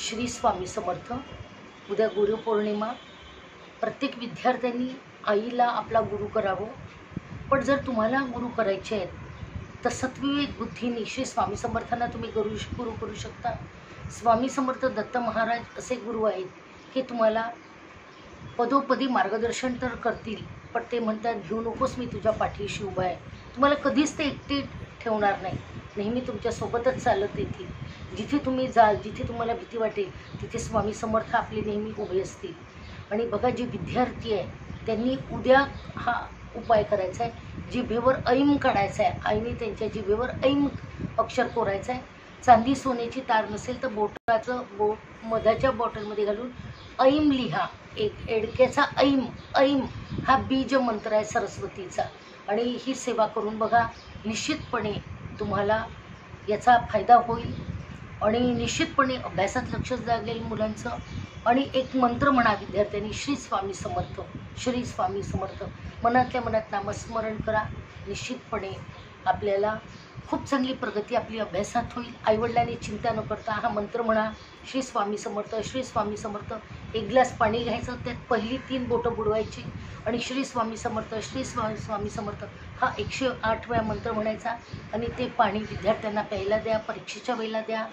श्री स्वामी समर्थ। उद्या गुरुपौर्णिमा। प्रत्येक विद्यार्थ्यांनी आईला आपला गुरु करावं। पण जर तुम्हाला गुरु करायचे आहेत तर सत्विवेक बुद्धीने श्री स्वामी समर्थांना तुम्ही गुरु करू शकता। स्वामी समर्थ दत्त महाराज असे गुरु आहेत की तुम्हाला पदोपदी मार्गदर्शन तर करतील, पण ते म्हणतात घेऊ नकोस, मी तुझ्या पाठीशी उभा आहे। तुम्हाला कधीच ते एकटे ठेवणार नाही, नेहमी तुमच्यासोबतच चालत येतील। जिथे तुम्ही जाल, जिथे तुम्हाला भीती वाटेल, तिथे स्वामी समर्थ आपले नेहमी उभे असतील। आणि बघा, जे विद्यार्थी आहे त्यांनी उद्या हा उपाय करायचा आहे। जिभेवर ऐम काढायचा आहे, आईने त्यांच्या जिभेवर ऐम अक्षर कोरायचं आहे। चांदी सोन्याची तार नसेल तर मधाच्या बॉटलमध्ये घालून ऐम लिहा। एक एडक्याचा ऐम हा बीज मंत्र आहे सरस्वतीचा। आणि ही सेवा करून बघा, निश्चितपणे तुम्हाला याचा फायदा होईल आणि निश्चितपणे अभ्यासात लक्ष लागेल मुलांचं। आणि एक मंत्र म्हणा विद्यार्थ्यांनी, श्री स्वामी समर्थ, श्री स्वामी समर्थ। मनातल्या मनात नामस्मरण करा, निश्चितपणे आपल्याला खूप चांगली प्रगती आपली अभ्यासात होईल। आईवडिलांनी चिंता न करता हा मंत्र म्हणा, श्री स्वामी समर्थ, श्री स्वामी समर्थ। एक ग्लास पाणी घ्यायचं, त्यात पहिली 3 बोटं बुडवायची आणि श्री स्वामी समर्थ, श्री स्वामी समर्थ हा 108 वेळा मंत्र म्हणायचा। आणि ते पाणी विद्यार्थ्यांना प्यायला द्या, परीक्षेच्या वेळेला द्या।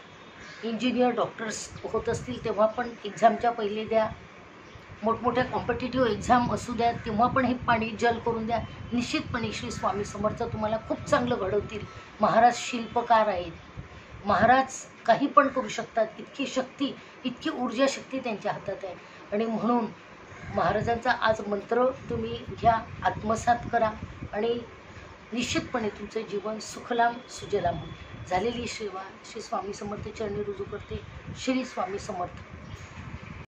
इंजिनियर डॉक्टर्स होत असतील तेव्हा पण एक्झामच्या पहिले द्या, मोठमोठ्या कॉम्पिटिटिव्ह एक्झाम असू द्या तेव्हा पण हे पाणी जल करून द्या। निश्चितपणे श्री स्वामी समर्थ तुम्हाला खूप चांगलं घडवतील। महाराज शिल्पकार आहेत, महाराज काही पण करू शकतात, इतकी शक्ती, इतकी ऊर्जा शक्ती त्यांच्या हातात आहे। आणि म्हणून महाराजांचा आज मंत्र तुम्ही घ्या, आत्मसात करा आणि निश्चितपणे तुमचं जीवन सुखलाम सुजलाम होईल। झालेली सेवा श्री स्वामी समर्थ चरणी रुजू करते। श्री स्वामी समर्थ।